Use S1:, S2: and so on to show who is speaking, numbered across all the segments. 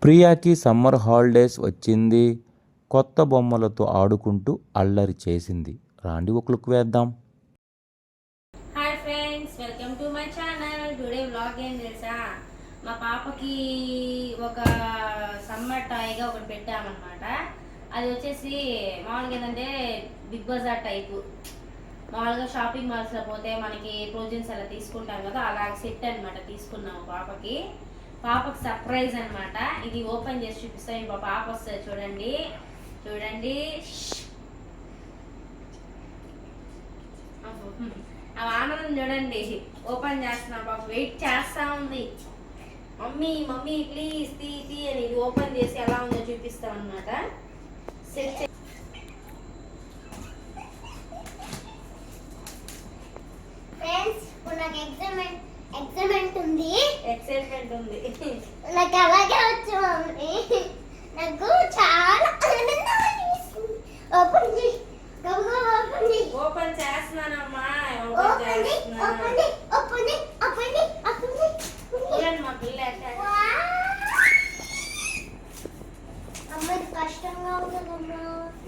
S1: ప్రియాకి summer holidays వచ్చింది. కొత్త బొమ్మలతో ఆడుకుంటూ అల్లరి చేసింది. రాండి ఒక లుక్ వేద్దాం.
S2: Hi friends, welcome to my channel. Today vlog ఏం తెలుసా, మా పాపకి ఒక సమ్మర్ టాయ్గా ఒకటి పెట్టామన్నమాట. అది వచ్చేసి మామూలుగా ఏంటంటే బిగ్ బజార్ టైపు. మామూలుగా షాపింగ్ మాల్స్లో పోతే మనకి ప్రొవిజన్స్ అలా తీసుకుంటాం కదా, అలా సెట్ అనమాట తీసుకున్నాము పాపకి సర్ప్రైజ్ అనమాట. ఇది ఓపెన్ చేసి చూపిస్తాను. మా పాప వస్తుంది చూడండి చూడండి. ఆ ఆనందం చూడండి. ఓపెన్ చేస్తున్నా, పాప వెయిట్ చేస్తా ఉంది. మమ్మీ మమ్మీ ప్లీజ్ తీ తీ అని. ఇది ఓపెన్ చేసి ఎలా ఉందో చూపిస్తాం అనమాట. సెట్
S3: ఎక్సైట్మెంట్ ఉంది. నాకు అలాగే వచ్చు మమ్మీ. నాకు చాలా
S2: ఓపెన్ చేస్తున్నానమ్మా. మా పిల్ల
S3: అమ్మది కష్టంగా ఉంటుందమ్మా.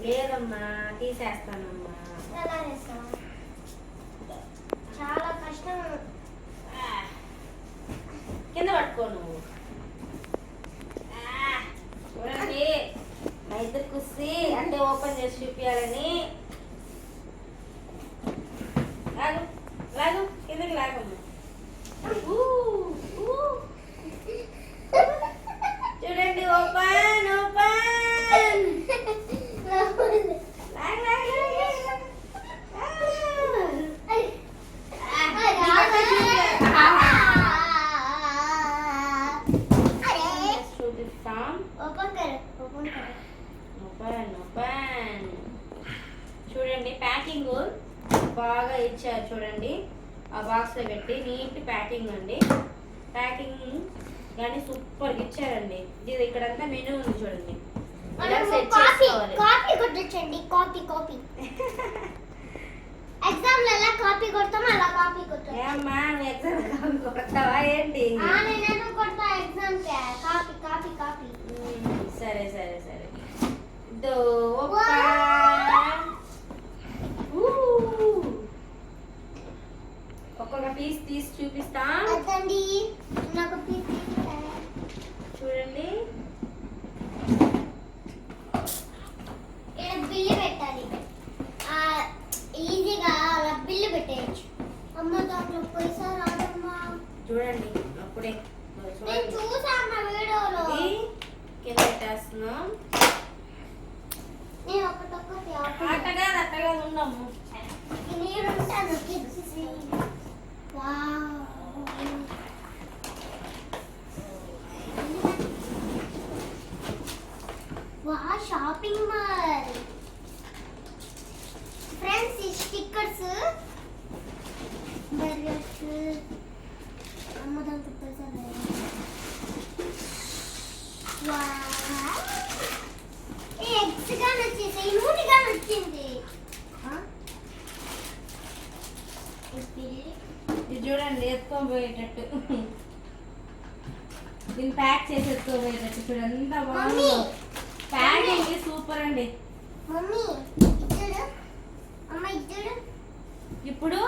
S2: లేదమ్మా, తీసేస్తానమ్మా.
S3: ఎలా చేస్తావు? చాలా కష్టం.
S2: కింద పట్టుకో నువ్వు. చూడండి, మా ఇద్దరు కుస్సి అంటే ఓపెన్ చేసి చూపించాలని. లాగు లాగు, కిందకి లాగమ్మ. చూడండి, ఓపెన్ ఓపెన్. చూడండి, ప్యాకింగ్ బాగా ఇచ్చారు. చూడండి, ఆ బాక్స్ లో పెట్టి నీట్ ప్యాకింగ్ అండి. ప్యాకింగ్ కానీ సూపర్ ఇచ్చారండి. ఇది ఇక్కడంతా మెనూ ఉంది చూడండి.
S3: కాపీ కొట్టండి. కాపీ ఎగ్జామ్ లో ఎలా కాపీ కొడతామో అలా కాపీ కొట్టాలి.
S2: ఏమ్మా, నువ్వు ఎగ్జామ్ కాపీ కొడతావా ఏంటి?
S3: నేను కొడతా ఎగ్జామ్ కాపీ.
S2: సరే సరే సరే. ఒక్కొక్క పీస్ తీసి చూపిస్తా. చూడండి,
S3: బిల్లు పెట్టాలి. ఈజీగా అలా బిల్లు పెట్టేయచ్చు. అమ్మ దాంట్లో పైసా రాదమ్మా.
S2: చూడండి, అప్పుడే
S3: నేను చూసాను వీడియోలో.
S2: కింద పెట్టేస్తున్నాం.
S3: నేను ఒకటొక్కటి
S2: అట్టగా అట్టగా ఉన్నాము.
S3: నేను ఉంటాను. Shopping mall friends. ఈ స్టిక్కర్స్ బర్గర్స్ అమ్మదంతా పైసా ఎగ్స్ గా నచ్చేసాయి. నూటిగా నచ్చింది.
S2: ఇది చూడండి, ఎత్తుకొని పోయేటట్టు. దీన్ని ప్యాక్ చేసి ఎత్తుకొని పోయేటట్టు. చూడండి, ఎంత బాగుంది. ప్యాకింగ్ సూపర్ అండి.
S3: మమ్మీ ఇద్దరు అమ్మ ఇద్దరు.
S2: ఇప్పుడు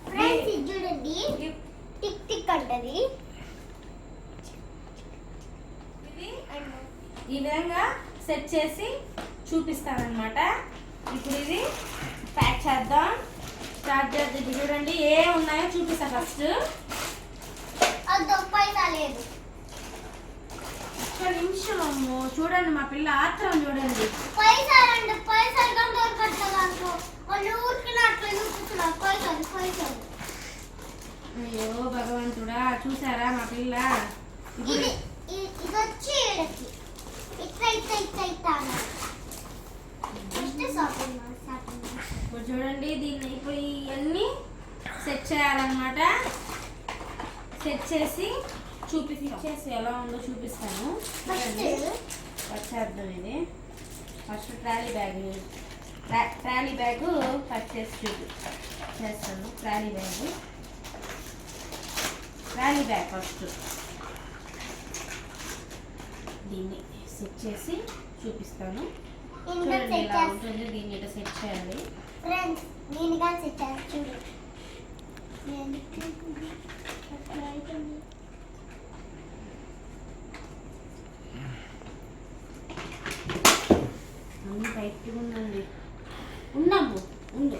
S3: ఫ్రెండ్స్ ఇది చూడండి, టిక్ టిక్ అంటది.
S2: ఇది ఈ విధంగా సెట్ చేసి చూపిస్తానన్నమాట. ఇప్పుడు ఇది ప్యాక్ చేద్దాం. స్టార్ట్ చేద్దాం. చూడండి, ఏ ఉన్నాయో చూపిస్తా ఫస్ట్.
S3: అది పైసా లేదు.
S2: ఒక్క నిమిషం అమ్మో. చూడండి, మా పిల్ల ఆత్రం చూడండి.
S3: పైసలు దొరకట్లేదు. వాళ్ళు ఊరికి అట్లా చూపిస్తున్నారు. పైసలు.
S2: అయ్యో భగవంతుడా, చూసారా మా పిల్ల.
S3: ఇది వచ్చి ఇట్లా
S2: ఇప్పుడు చూడండి, దీన్ని ఇప్పుడు ఇవన్నీ సెట్ చేయాలన్నమాట. సెట్ చేసి చూపించేసి ఎలా ఉందో చూపిస్తాను. వచ్చేద్దాం. ఇది ఫస్ట్ ట్రాలీ బ్యాగ్ కట్ చేసి చేస్తాను. ట్రాలీ బ్యాగ్ ఫస్ట్ దీన్ని సెట్ చేసి చూపిస్తాను.
S3: ఇంకా
S2: చూడండి
S3: సెట్
S2: ఇలా
S3: చేస్తా
S2: ఉంటుంది. దీన్ని ఇట్లా సెట్ చేయాలి.
S3: ఫ్రెండ్స్, నేను కానీ సెట్ చేస్తా చూడు. నేను అట్లా అవుతుంది.
S2: అన్ని టైట్గా ఉందండి. ఉండమ్ము, ఉండు,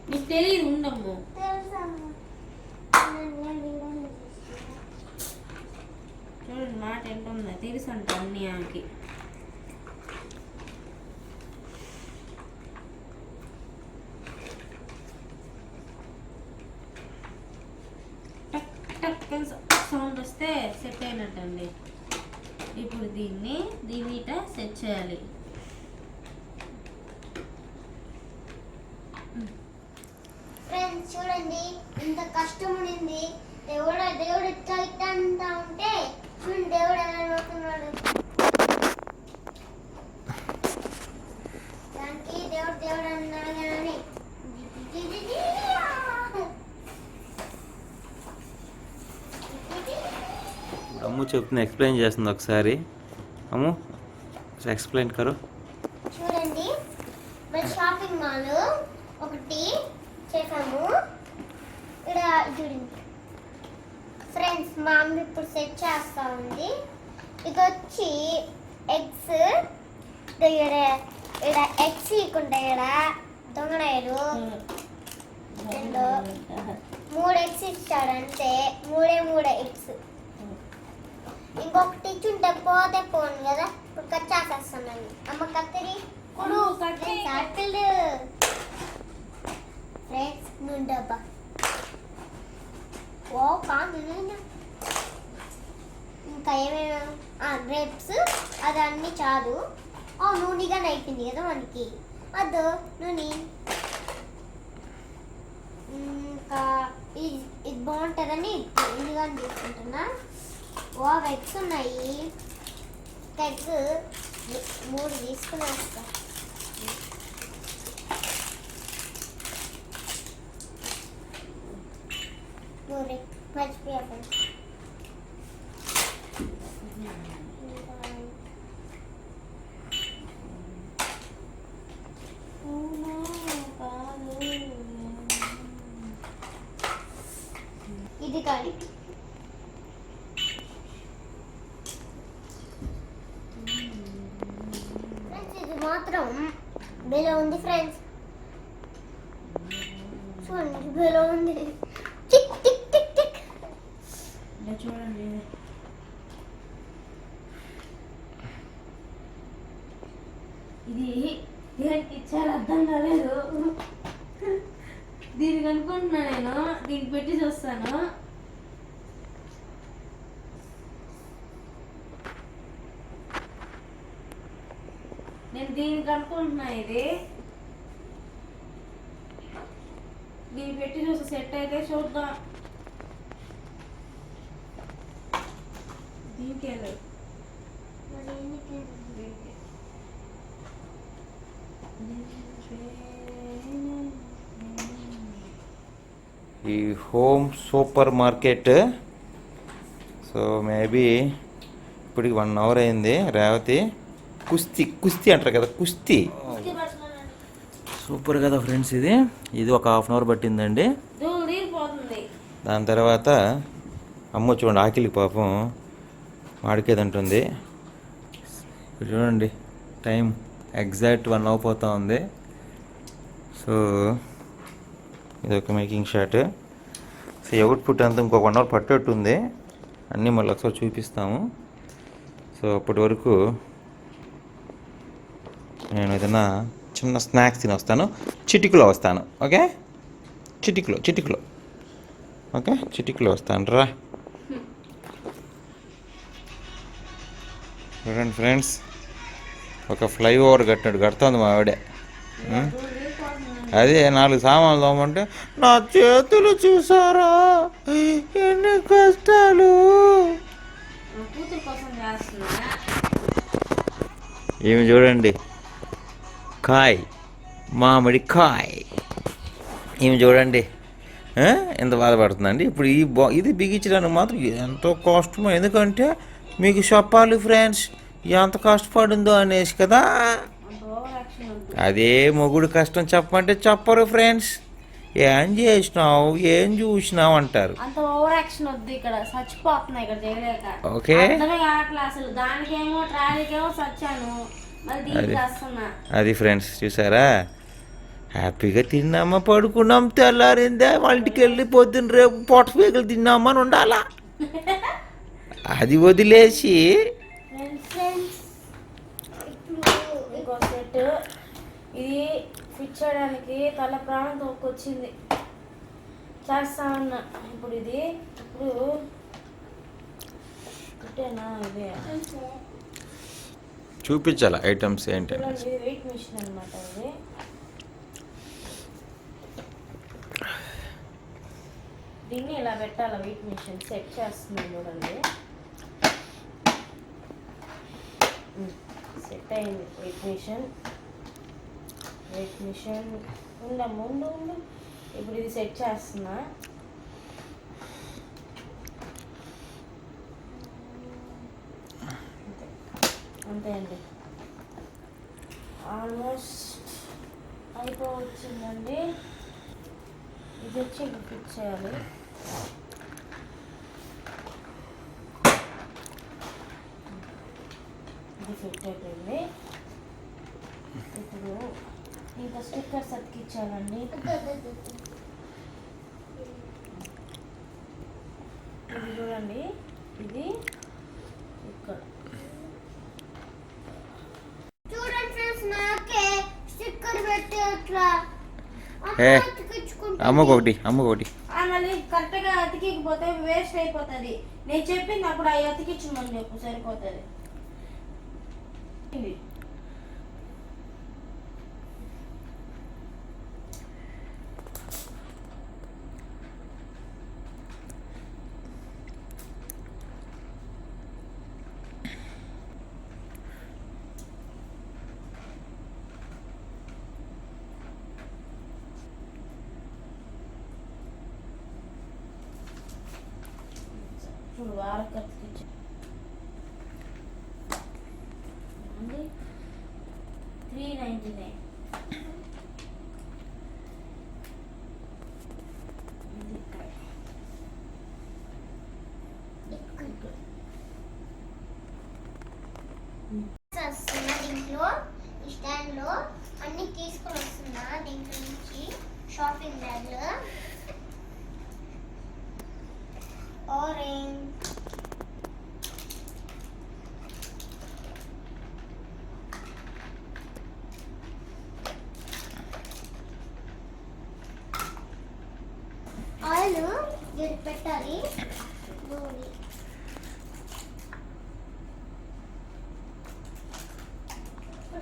S2: నీకు తెలియదు, ఉండమ్ము.
S3: తెలుసమ్మా. నేను వీడియోలో చూస్తున్నా.
S2: చూడండి మాట ఎంత ఉందో తెలుసు అంట అన్ని ఆమెకి. టక్ టక్ అని సౌండ్ వస్తే సెట్ అయినట్టండి. ఇప్పుడు దీన్ని ఇట సెట్ చేయాలి.
S3: ఫ్రెండ్స్ చూడండి, ఇంత కష్టం ఉండింది. దేవుడు ఇట్లా ఇట్లా అంటా ఉంటే చూడండి దేవుడు ఎలా నవ్వుతున్నాడు. దానికి దేవుడు అన్నాడు కానీ
S1: అమ్ము చెప్తుంది, ఎక్స్ప్లెయిన్ చేస్తుంది ఒకసారి. అమ్ము ఎక్స్ప్లెయిన్ కరో.
S3: చూడండి, మన షాపింగ్ మాల్ ఒకటి చేసాము. ఇక్కడ చూడండి ఫ్రెండ్స్, మా అమ్మ ఇప్పుడు సెట్ చేస్తా ఉంది. ఇది వచ్చి ఎగ్స్. ఇక్కడ ఎగ్స్ ఇకుంటా. ఇక్కడ దొంగనాయుడు 3 ఎగ్స్ ఇచ్చాడు అంతే. మూడే ఎగ్స్. ఇంకొకటి ఇచ్చుంటే పోతే పోను కదా. ఇప్పుడు కట్ చేసేస్తున్నాను. అమ్మ కత్తిరి కుడు యాపిల్ ఫ్రెండ్స్ నూనె డబ్బా. ఓ కాదు, ఇంకా ఏమేమి గ్రేప్స్ అది అన్నీ చాలు. నూనెగా అయిపోయింది కదా మనకి. అదో నూనె. ఇంకా ఇది బాగుంటుందని ఇదిగా తీసుకుంటున్నా. ఎగ్స్ ఉన్నాయి. ఎగ్ 3 తీసుకుని వస్తా. మర్చిపోయా. ఇది కానీ ఇది మాత్రం బెలో ఉంది ఫ్రెండ్స్. చూడండి బెలో ఉంది. Tick tick tick tick.
S2: చూడండి ఇది దేనికి ఇచ్చారు అర్థం కాలేదు. దీనికి అనుకుంటున్నా నేను. దీనికి పెట్టి చూస్తాను. నేను దీనికి అనుకుంటున్నా. దీన్ని పెట్టి చూస్తే సెట్ అయితే చూద్దాం. దీనికి
S1: ఈ home super market. So maybe ఇప్పటికి 1 అవర్ అయింది. రేవతి కుస్తీ అంటారు కదా, కుస్తీ. సూపర్ కదా ఫ్రెండ్స్. ఇది ఒక 1/2 అవర్ పట్టిందండి. దాని తర్వాత అమ్మ చూడండి ఆకిలికి పాపం మాడికేదంటుంది. ఇప్పుడు చూడండి టైం ఎగ్జాక్ట్ 1 అవర్ పోతా ఉంది. సో ఇది ఒక మేకింగ్ షాట్. సో అవుట్పుట్ అంతా ఇంకొక 1 అవర్ పట్టేట్టుంది. అన్నీ మళ్ళీ ఒకసారి చూపిస్తాము. సో అప్పటి వరకు నేను ఏదైనా చిన్న స్నాక్స్ తిని వస్తాను. చిటికలో వస్తాను. ఓకే, చిటికలో ఓకే, చిటికలో వస్తాను రా. చూడండి ఫ్రెండ్స్, ఒక ఫ్లైఓవర్ కడుతుంది మా ఆవిడే. అదే 4 సామాన్లు తోమంటే నా చేతులు చూసారా ఎన్ని కష్టాలు. ఏమి చూడండి, కాయ్ మామిడి కాయ్. ఏమి చూడండి ఎంత బాధపడుతుందండి. ఇప్పుడు ఇది బిగించడానికి మాత్రం ఎంతో కష్టమో. ఎందుకంటే మీకు చెప్పాలి ఫ్రెండ్స్ ఎంత కష్టపడిందో అనేసి కదా.
S2: అంత ఓవర్ యాక్షన్ వద్దు.
S1: అదే మొగుడు కష్టం చెప్పమంటే చెప్పరు ఫ్రెండ్స్. ఏం చేసినావు ఏం చూసినావు అంటారు.
S2: అంత ఓవర్ యాక్షన్ వద్దు. ఇక్కడ చచ్చిపోతున్నా ఇక్కడ చేయలేక.
S1: ఓకే
S2: అర్థమే కావట్లే అసలు. దానికేమో ట్రాలీకేమో చచ్చాను, మళ్ళీ దీనికి వస్తున్నా.
S1: అది ఫ్రెండ్స్ చూసారా, హ్యాపీగా తిన్నామా పడుకున్నాం, తెల్లారిందే వాళ్ళ ఇంటికి వెళ్ళి పొద్దున్న రేపు పొట్ట పీకలు తిన్నామని ఉండాలా. అది వదిలేసి
S3: ఫ్రెండ్స్
S2: ఇంకో సెట్ ఇది ఫిట్ చేయడానికి తల ప్రాణం తోకొచ్చింది. చేస్తా ఉన్నా ఇప్పుడు. ఇది ఇప్పుడు ఇట్టేనా ఇదే
S1: చూపించాలా ఐటమ్స్ ఏంటి.
S2: చూడండి, ఇది వెయిట్ మిషన్ అనమాట. ఇది దీన్ని ఇలా పెట్టాలి. వెయిట్ మిషన్ సెట్ చేస్తుంది చూడండి. సెట్ అయింది వెయిట్ మిషన్ ఉండు. ఇప్పుడు ఇది సెట్ చేస్తున్నా. అంతే అండి, ఆల్మోస్ట్ అయిపోవచ్చిందండి. ఇది వచ్చి ఇప్పుడు ఫిట్ చేయాలి. ఇది ఫిట్ అయిపోయింది. ఇప్పుడు ఇంకా స్టిక్కర్స్ అతికించాలండి. ఇది చూడండి, ఇది ఇక్కడ
S3: చూడండి ఫ్రెండ్స్, నాకే స్టిక్కర్ పెట్టి అట్లా
S1: అమ్మకొకటి
S2: మళ్ళీ కరెక్ట్గా అతికిపోతే వేస్ట్ అయిపోతుంది. నేను చెప్పింది అప్పుడు అవి అతికించమని చెప్పు, సరిపోతుంది. చూడు వాళ్ళకి అతికించి 399.
S3: వస్తున్నా దీంట్లో, ఈ స్టాండ్ లో అన్ని తీసుకొని వస్తున్నా దీంట్లో నుంచి. షాపింగ్ బ్యాగ్ ఆరెంజ్, ఆయిల్ దీనికి పెట్టాలి, నూనె,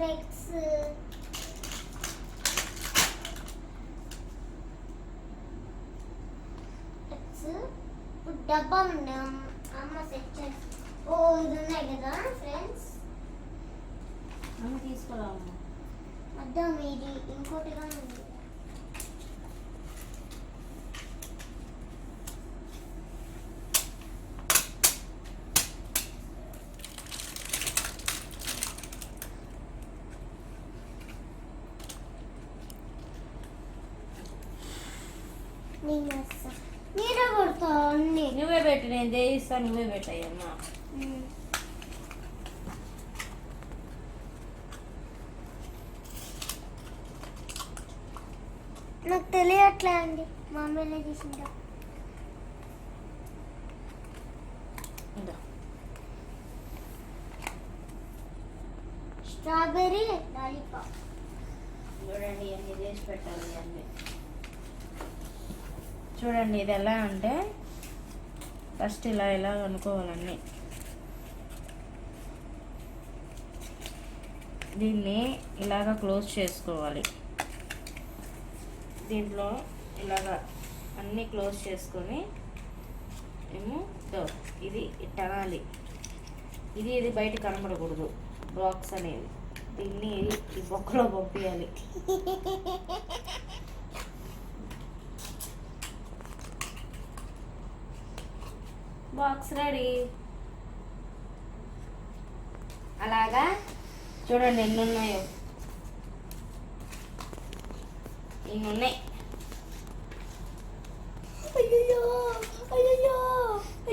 S3: రెక్స్, డబ్బా ఉండే అమ్మ సెట్ చేసి. ఓ ఇది ఉన్నాయి కదా ఫ్రెండ్స్,
S2: తీసుకురాము.
S3: అర్థం ఇది ఇంకోటిగా ఉంది. మీరే కొడతా అన్ని.
S2: నువ్వే పెట్టు, నేను చేయిస్తా. నువ్వే పెట్టాయమ్మా.
S3: నాకు తెలియట్లే అండి, మా అమ్మలే చేసిందా. స్ట్రాబెర్రీ లాలీపాప్
S2: చూడండి, అన్ని చేసి పెట్టాలి. అన్నీ చూడండి. ఇది ఎలా అంటే ఫస్ట్ ఇలా అనుకోవాలన్నీ. దీన్ని ఇలాగా క్లోజ్ చేసుకోవాలి. దీంట్లో ఇలాగా అన్నీ క్లోజ్ చేసుకొని ఏమో ఇది ఇట్టనాలి. ఇది బయట కనబడకూడదు బాక్స్ అనేది. దీన్ని ఈ బొక్కలో పంపించాలి. Box ready. అలాగా చూడండి ఎన్ని ఉన్నాయో, ఇన్ని ఉన్నాయి.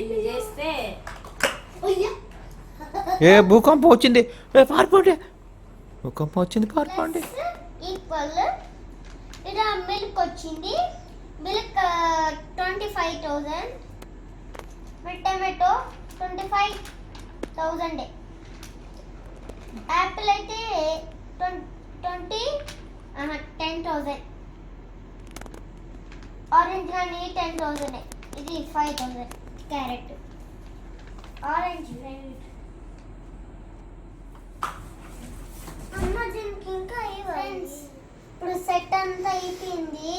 S2: ఇన్ని చేస్తే
S1: ఏ భూకంపం వచ్చింది, ఏ పారిపోండి, భూకంపం వచ్చింది, పారిపోండి.
S3: ఈక్వల్ ఇలా మిల్క్ వచ్చింది. Milk 25,000, tomato 25,000. యాపిల్ అయితే 10,000. ఆరెంజ్ కానీ 10,000. ఇది 5,000. క్యారెట్, ఆరెంజ్, అమ్మ దీనికి ఇంకా ఫ్రెండ్స్ ఇప్పుడు సెట్ అంతా అయిపోయింది.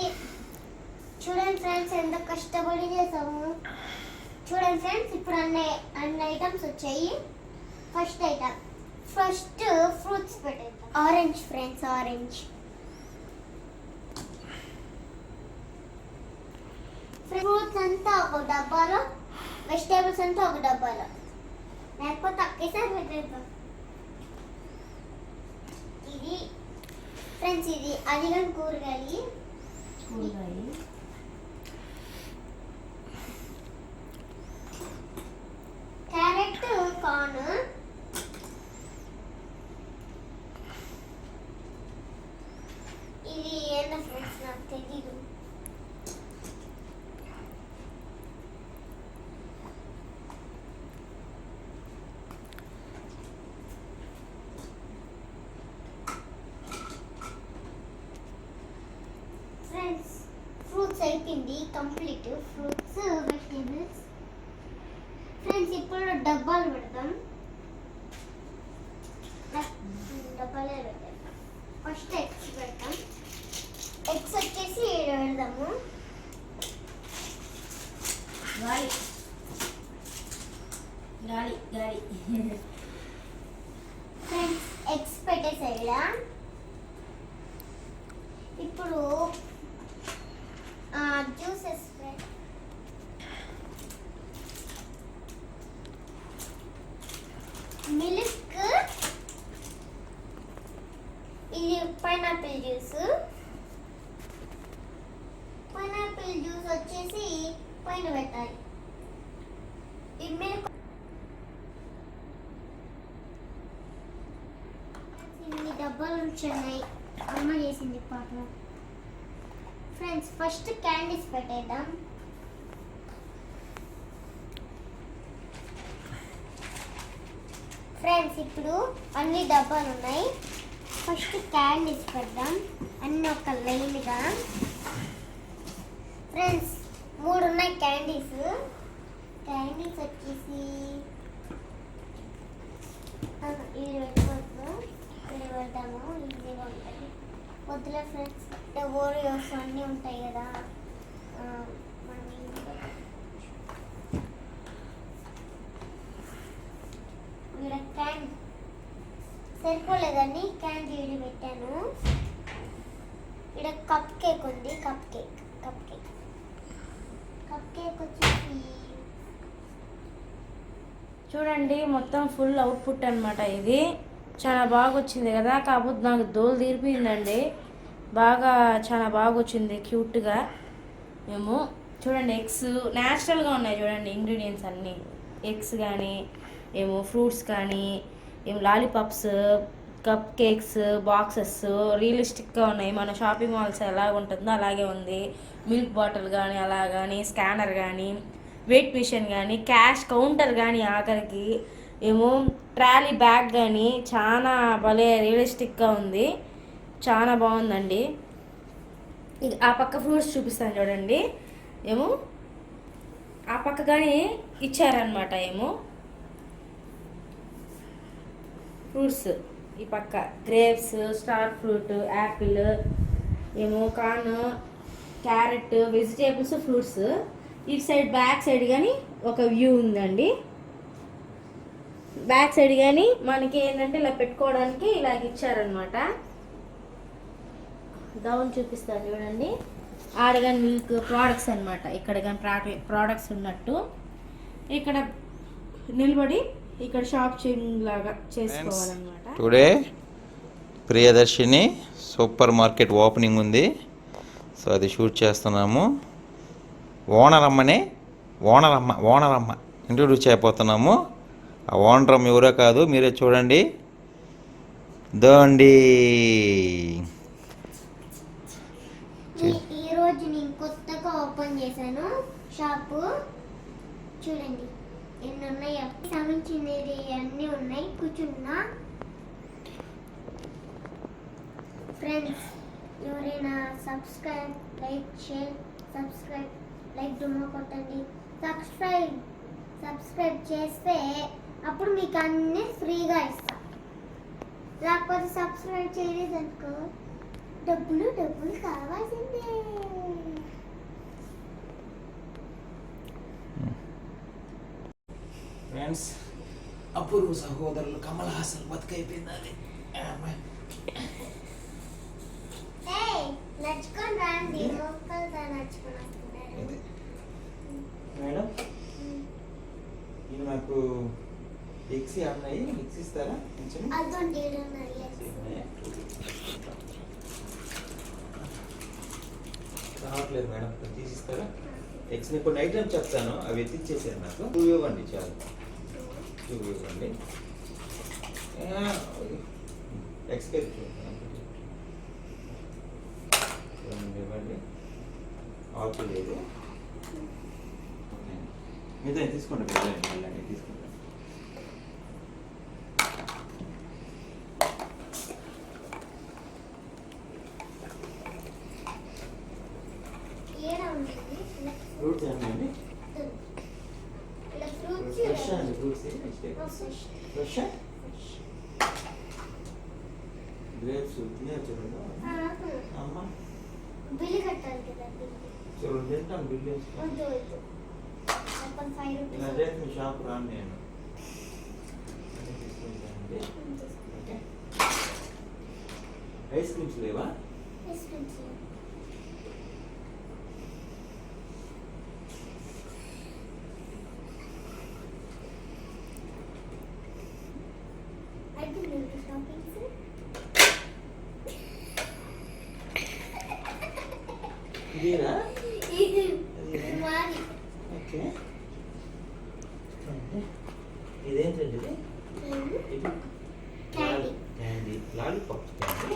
S3: చూడండి ఫ్రెండ్స్ ఎంత కష్టపడి చేసాము. చూడండి ఫ్రెండ్స్ ఇప్పుడు అన్ని ఐటమ్స్ వచ్చాయి. ఫస్ట్ ఫ్రూట్స్ పెట్టేద్దాం. Orange friends, orange. ఫ్రూట్స్ అంతా ఒక డబ్బాలో, వెజిటేబుల్స్ అంతా ఒక డబ్బాలో, లేకపోతే ఒకేసారి పెట్టేద్దాం. ఇది ఫ్రెండ్స్, ఇది అది కానీ కూరగాయలు. క్యారెట్, కార్న్, ఇది ఏంటో ఫ్రెండ్స్ నాకు తెలీదు. ఫ్రెండ్స్ ఫ్రూట్స్ అయిపోయింది కంప్లీట్. Fruits, vegetables. ఫ్రెండ్స్ ఇప్పుడు డబ్బాలు పెడతాం. డబ్బాలే పెడతాం. ఫస్ట్ ఎగ్స్ పెడతాం. ఎగ్స్ వచ్చేసి పెడదాము.
S2: గాలి గాలి గాలి.
S3: ఫ్రెండ్స్ ఎగ్స్ పెట్టేసేలా. ఇప్పుడు జ్యూసెస్ మిల్క్, ఇది పైనాపిల్ జ్యూస్. పైనాపిల్ జ్యూస్ వచ్చేసి పైన పెట్టాలి. ఈ మిల్క్ ఇన్ని డబ్బాలు ఉన్నాయి. అమ్మ చేసింది పాట. ఫ్రెండ్స్ ఫస్ట్ క్యాండీస్ పెట్టేద్దాం. ఫ్రెండ్స్ ఇప్పుడు అన్ని డబ్బాలు ఉన్నాయి. ఫస్ట్ క్యాండీస్ పెడదాం అన్ని ఒక లైన్గా. ఫ్రెండ్స్ 3 ఉన్నాయి క్యాండీస్. క్యాండీస్ వచ్చేసి ఇది పెట్టుకోవచ్చు. ఇది పెడతాము, ఈజీగా ఉంటుంది. వద్దులే ఫ్రెండ్స్, ఓరియోస్ అన్నీ ఉంటాయి కదా. ఇక్కడ క్యాన్ సరిపోలేదని క్యాండీ ఇడి పెట్టాను. ఇక్కడ కప్ కేక్ ఉంది. కప్ కేక్ వచ్చేసి
S2: చూడండి మొత్తం ఫుల్ అవుట్పుట్ అనమాట. ఇది చాలా బాగా వచ్చింది కదా, కాకపోతే నాకు దోలు తీరిపోయిందండి. చాలా బాగా వచ్చింది క్యూట్గా. మేము చూడండి ఎగ్స్ న్యాచురల్గా ఉన్నాయి. చూడండి ఇంగ్రీడియంట్స్ అన్నీ, ఎగ్స్ కానీ ఏమో ఫ్రూట్స్ కానీ ఏమో లాలీపాప్స్, కప్ కేక్స్ బాక్సెస్ రియలిస్టిక్గా ఉన్నాయి. మన షాపింగ్ మాల్స్ ఎలా ఉంటుందో అలాగే ఉంది. మిల్క్ బాటిల్ కానీ అలా కానీ, స్కానర్ కానీ, వెయిట్ మిషన్ కానీ, క్యాష్ కౌంటర్ కానీ, ఆఖరికి ఏమో ట్రాలీ బ్యాగ్ కానీ చాలా భలే రియలిస్టిక్గా ఉంది. చాలా బాగుందండి. ఆ పక్క ఫ్రూట్స్ చూపిస్తాను చూడండి. ఏమో ఆ పక్క కానీ ఇచ్చారనమాట. ఏమో ఫ్రూట్స్ ఈ పక్క గ్రేప్స్, స్టార్ ఫ్రూట్, యాపిల్, ఏమో కార్న్, క్యారెట్, వెజిటేబుల్స్, ఫ్రూట్స్. ఇటు సైడ్ బ్యాక్ సైడ్ కానీ ఒక వ్యూ ఉందండి. బ్యాక్ సైడ్ కానీ మనకి ఏంటంటే ఇలా పెట్టుకోవడానికి ఇలాగ ఇచ్చారనమాట. డౌన్ చూపిస్తాను చూడండి. ఆడగాని మిల్క్ ప్రోడక్ట్స్ అనమాట. ఇక్కడ కానీ ప్రోడక్ట్స్ ఉన్నట్టు ఇక్కడ నిలబడి ఇక్కడ షాపింగ్ లాగా చేసుకోవాలన్నమాట.
S1: Today Priyadarshini super market opening ఉంది. సో అది షూట్ చేస్తున్నాము. ఓనరమ్మ ఇంట్రొడ్యూస్ చేయబోతున్నాము. ఆ ఓనరమ్మ ఎవరో కాదు, మీరే చూడండి. దండి
S3: ఈరోజు నేను కొత్తగా ఓపెన్ చేశాను షాపు. చూడండి ఎన్ని ఉన్నాయో, సంబంధించినవి అన్నీ ఉన్నాయి. కూర్చున్నా. ఫ్రెండ్స్ ఎవరైనా subscribe, like, share, subscribe, like డుమ్మా కొట్టండి. సబ్స్క్రైబ్ చేస్తే అప్పుడు మీకు అన్నీ ఫ్రీగా ఇస్తా. లేకపోతే సబ్స్క్రైబ్ చేయలేదనుకో డబ్బులు కావాల్సిందే.
S1: ఫ్రెండ్స్, అపూర్వ సహోదరులు కమల్ హాసన్ బతుకైపోయింది.
S3: నడుచుకొని రండి, లోకల్గా నడుచుకొని వస్తున్నారు.
S1: మేడం, ఇది నాకు ఎక్సీ అన్నాయి, ఎక్సీ ఇస్తారా కొంచెం?
S3: అదొండి
S1: రావట్లేదు మేడం, తీసిస్తారా? ఎక్స్ కొన్ని ఐటమ్స్ చెప్తాను, అవి ఎత్తిచ్చేసారు నాకు. 2 ఇవ్వండి చాలు, 2 ఇవ్వండి. ఎక్స్పైర్ ఇవ్వండి. ఆల్సో లేదు, మీతో తీసుకోండి. వెళ్ళండి తీసుకుంటాను. ఫ్రూట్స్ ఏమండి? ఫ్రెష్ అండి, ఫ్రూట్స్ ఫ్రెష్. గ్రేప్స్ తినేది చూడండి అమ్మ.
S3: బిల్లు కట్టాలి కదా.
S1: చూడండి తింటాను, బిల్లు వేసుకోండి. ఇలా రేపు మీ షాప్ రాను నేను తీసుకుంటానండి. ఓకే, ఐస్ క్రీమ్స్ లేవా? ఇదేనా? ఓకే, ఇదేంటండి ఇది? Candy lollipops candy.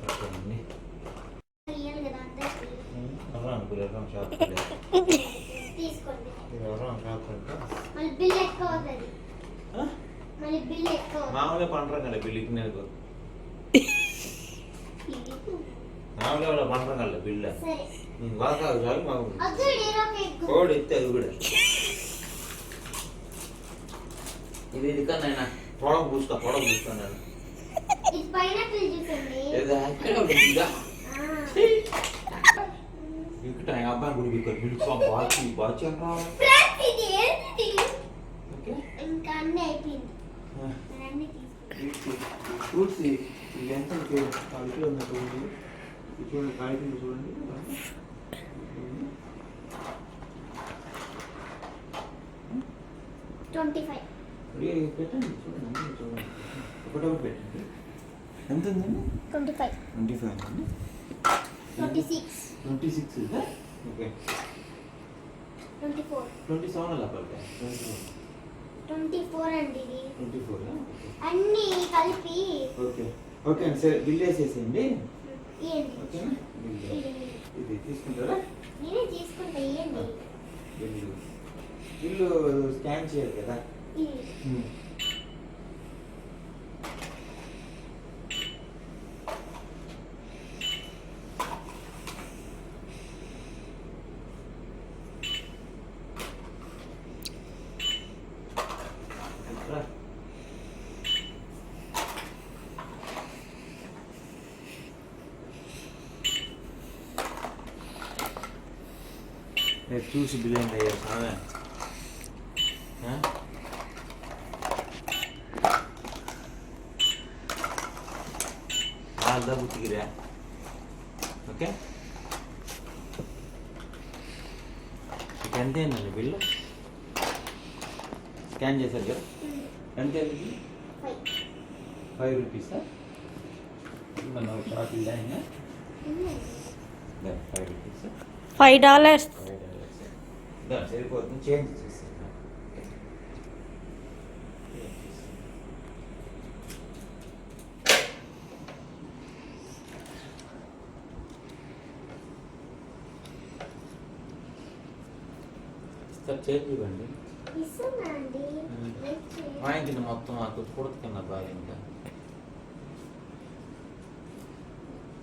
S1: ఓకే అండి, ఎవరు అనుకోలేరు షాప్ మామూలుగా పంటరం కదా బిల్లుకి. నేను మామూలుగా పంటరం కదా బిల్లు. నీకు బాగా చాలు మాకు కోడి ఎత్తే అది కూడా. ఇది కన్నా పొడవ పూస్తాను నేను. ఇక్కడ అబ్బాయి గుడి ఇక్కడ బిల్లు బాగా
S3: ఇంకా అన్నీ అయిపోయింది.
S1: ఫ్రూట్స్ ఎంత కాలికి ఉన్నట్టు చూడండి, కాలికి చూడండి. పెట్టండి, చూడండి చూడండి, ఒకటొకటి పెట్టండి. ఎంత ఉందండి? 25 అండి. 26 ఇదా? ఓకే, 27 అలా పడతాయి.
S3: 24 అండి.
S1: 24
S3: అన్నీ కలిపి.
S1: ఓకే ఓకే అండి, సరే బిల్ వేసేసేయండి. ఓకేనా? ఇది తీసుకుంటారా?
S3: నేనే తీసుకుంటా. ఏంటి
S1: బిల్లు స్కాన్ చేయాలి కదా. రేపు చూసి బిల్లు అయ్యా సామె. వాళ్ళ గుర్తుకిరా. ఓకే, ఎంతేనండి బిల్లు? స్కాన్ చేశారు కదా, ఎంత ఇది 5 రూపీసా? మన షాప్ ఇలా 5 రూపీస్,
S2: $5.
S1: సరిపోతుంది. చేంజ్ చేసేది సార్, చేంజ్ ఇవ్వండి. మా ఇంటిని మొత్తం నాకు కుడుతున్నా బాగా. ఇంకా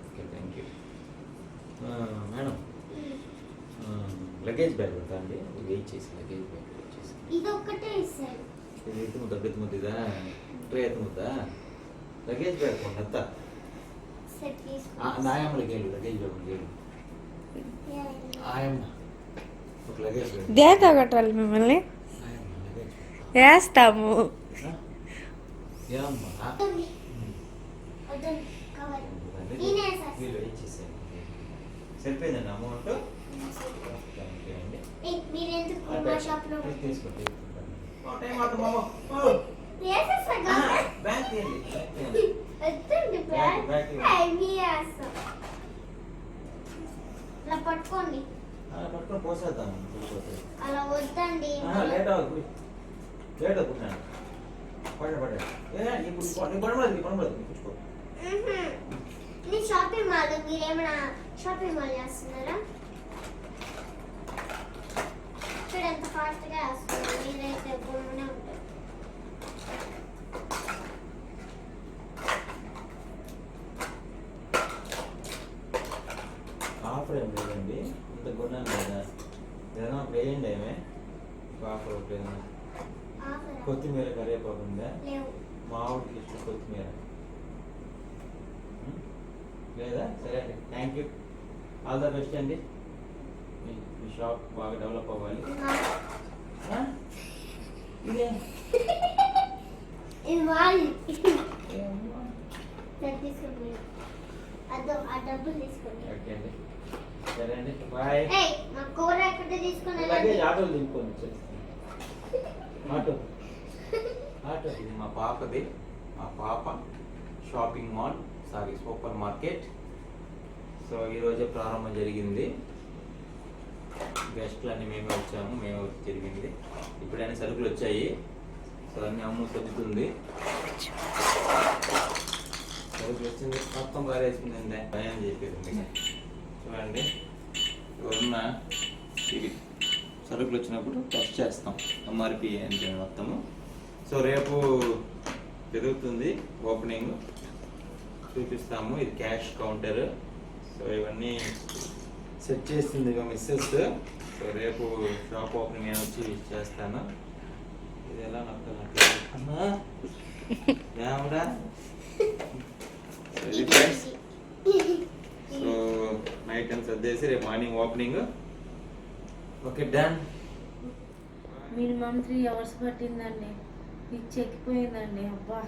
S1: okay, thank you madam. Luggage bag ఉందా అండి? వెయిట్ చేసి లగేజ్ బ్యాగ్ వెయిట్ చేసి
S3: ఇది ఒక్కటే ఇస్తాడు.
S1: ఇది ఎత్తు ముద్ద, పెద్ద ముద్ద, ట్రే ఎత్తు ముద్ద, లగేజ్ బ్యాగ్ కొంత
S3: సెట్ తీసుకో.
S1: నాయమ్మలకి వెళ్ళు, లగేజ్ బ్యాగ్ వెళ్ళు. ఆయమ్మ ఒక లగేజ్ బ్యాగ్.
S2: దేకా కట్టాలి మిమ్మల్ని వేస్తాము.
S1: ఏమమ్మా
S3: వద్దండి, కవర్.
S1: వీళ్ళు వెయిట్ చేసేయండి. సరిపోయిందండి అమౌంట్.
S3: మీరెందుకు మా షాప్ లో
S1: తీసుకోండి.
S3: అలా పట్టుకోండి.
S1: పట్టుకొని పోసేద్దాం.
S3: అలా వద్దండి.
S1: లేట్ అవుతుంది, లేట్ అవుతున్నాను. పడండి ఇప్పుడు పడమలేదు.
S3: నీ షాపింగ్ మాల్, మీరేమైనా షాపింగ్ మాల్ చేస్తున్నారా? ఇక్కడ ఎంత ఫాస్ట్గా వేస్తున్నారు, మీరైతే బొమ్మనే ఉంటారు.
S1: ఆఫర్ ఏం లేదండి, ఇంత కొన్నాను కదా, ఏదైనా వేయండి. ఏమే ఆఫర్ ఒకటి ఏదైనా. కొత్తిమీర కరివేపాకుందా? మామిడికి ఇష్టం కొత్తిమీర లేదా? సరే అండి, thank you. All the best అండి. మీ షాప్ బాగా డెవలప్ అవ్వాలి. ఇదే
S3: తీసుకోండి, అదో ఆ డబ్బులు తీసుకోండి.
S1: ఓకే అండి, సరే అండి, బాయ్.
S3: మా కూర ఎక్కడ తీసుకుని
S1: లగేజ్ ఆటోలు దింపుకొని ఆటో ఇది మా పాపది. మా పాప shopping mall, super market. So ఈరోజే ప్రారంభం జరిగింది. గెస్ట్లు అన్నీ మేమే వచ్చాము, మేమే వచ్చి జరిగింది. ఇప్పుడైనా సరుకులు వచ్చాయి. సో అన్నీ అమ్ము సర్దుతుంది. సరుకులు వచ్చింది, మొత్తం బారేసిందండి. భయం చెప్పేది చూడండి. ఇవన్న ఇవి సరుకులు వచ్చినప్పుడు టెస్ట్ చేస్తాం, ఎంఆర్పి అంటే మొత్తము. సో రేపు జరుగుతుంది ఓపెనింగ్, చూపిస్తాము. ఇది క్యాష్ కౌంటర్. సో ఇవన్నీ సెట్ చేస్తుంది ఇక మిస్సెస్. సో రేపు షాప్ ఓపెనింగ్ నేను వచ్చి చేస్తాను. ఇది ఎలా నొక్కాలంటే అమ్మా ఏమరా. సో ఇది ఫ్రెండ్స్. సో నైట్ అంతా సర్దేసి రేపు morning opening. Okay, done.
S2: Minimum 3 hours పట్టిందండి, పిచ్చి ఎక్కిపోయిందండి. అబ్బా,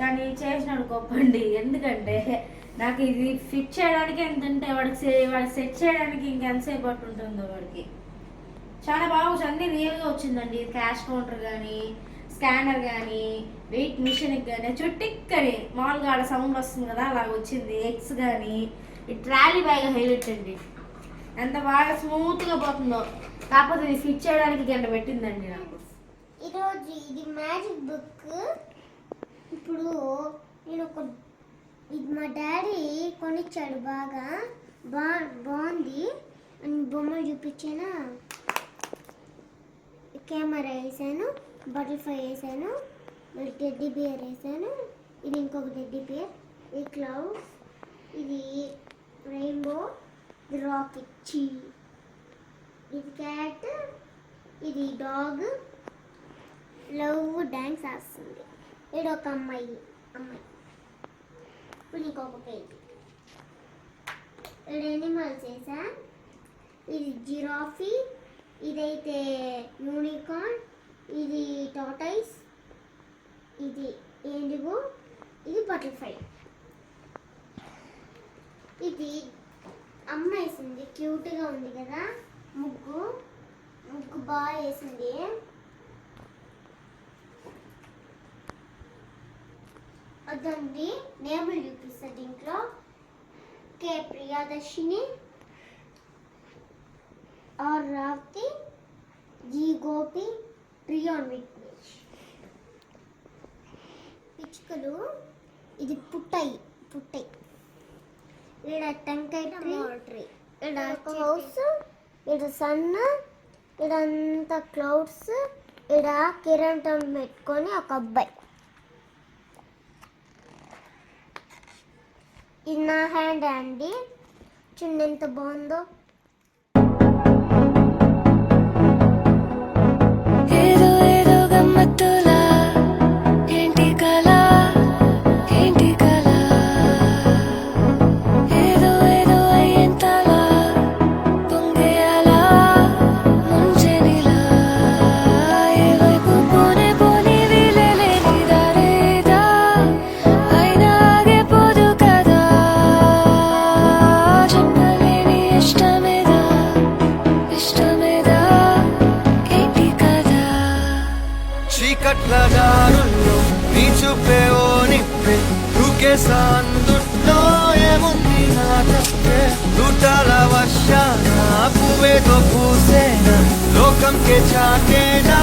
S2: కానీ చేసినాడు గొప్పండి. ఎందుకంటే నాకు ఇది ఫిట్ చేయడానికి ఎంతంటే వాడికి సెట్ చేయడానికి ఇంకెంతసేపు పట్టుంటుందో వాడికి. చాలా బాగా అన్ని రియల్గా వచ్చిందండి. క్యాష్ కౌంటర్ కానీ, స్కానర్ కానీ, వెయిట్ మిషన్కి కానీ, చుట్టిక్కని మామూలుగా ఆడ సౌండ్ వస్తుంది కదా, అలా వచ్చింది. ఎగ్స్ కానీ, ఈ ట్రాలీ బ్యాగ్ హైలైట్ అండి. ఎంత బాగా స్మూత్గా పోతుందో. కాకపోతే ఇది ఫిట్ చేయడానికి గంట పెట్టిందండి నాకు.
S3: ఈరోజు ఇది మ్యాజిక్ బుక్. ఇప్పుడు నేను ఇది మా డాడీ కొనిచ్చాడు, బాగుంది అని బొమ్మలు చూపించాను. కెమెరా వేసాను, బటర్ఫ్లై వేసాను, మరి టెడ్డీ బియర్ వేసాను. ఇది ఇంకొక టెడ్డీ బియర్, ఇది క్లౌడ్స్, ఇది రెయిన్బో, ఇది రాకెట్, ఇది క్యాట్, ఇది డాగ్ లవ్ డాన్స్ వేస్తుంది. ఇది ఒక అమ్మాయి. ఇప్పుడు ఇంకొక పేజ్. ఇది ఎనిమల్స్ వేసా. ఇది జిరాఫీ, ఇదైతే యూనికార్న్, ఇది టార్టాయిస్, ఇది ఏండిగో, ఇది బటర్ఫ్లై. ఇది అమ్మ వేసింది, క్యూట్గా ఉంది కదా. ముగ్గు బాగా వేసింది. అదండి నేములు చూపిస్తా దీంట్లో. కే ప్రియదర్శిని, ఆర్ రాప్తి, జీ గోపి, ప్రియాన్ విఘ్నేష్. పిచ్చుకలు. ఇది పుట్టై. ఇక్కడ టెంకాయ ట్రీ, ఇక్కడ హౌస్, ఇక్కడ సన్, ఇక్కడంతా క్లౌడ్స్, ఇక్కడ కిరణం పెట్టుకొని ఒక అబ్బాయి. ఇది నా హ్యాండ్ అండి, చూడండి ఎంత బాగుందో.
S4: ఏదో ఏదో గమ్మత్తులా ఏంటి కళ ఏంటి కళ ఏదో ఏదో అయ్యేంతలా పొంగేయాలా ముంచెనిలా ఏ వైపు పోనే పోని వీలలేని దారేదా అయినా ఆగిపోదు కదా చెప్పలేని ఇష్టమేదా ఏంటి కదా
S5: చీకట్ల దారుల్లో నీ చూపే ఓ నిప్పే దూకేసా అందుట్లో ఏముంది నా తప్పే దూటాల వర్షాన పువ్వేదో పూసేనా లోకంకే చాటేనా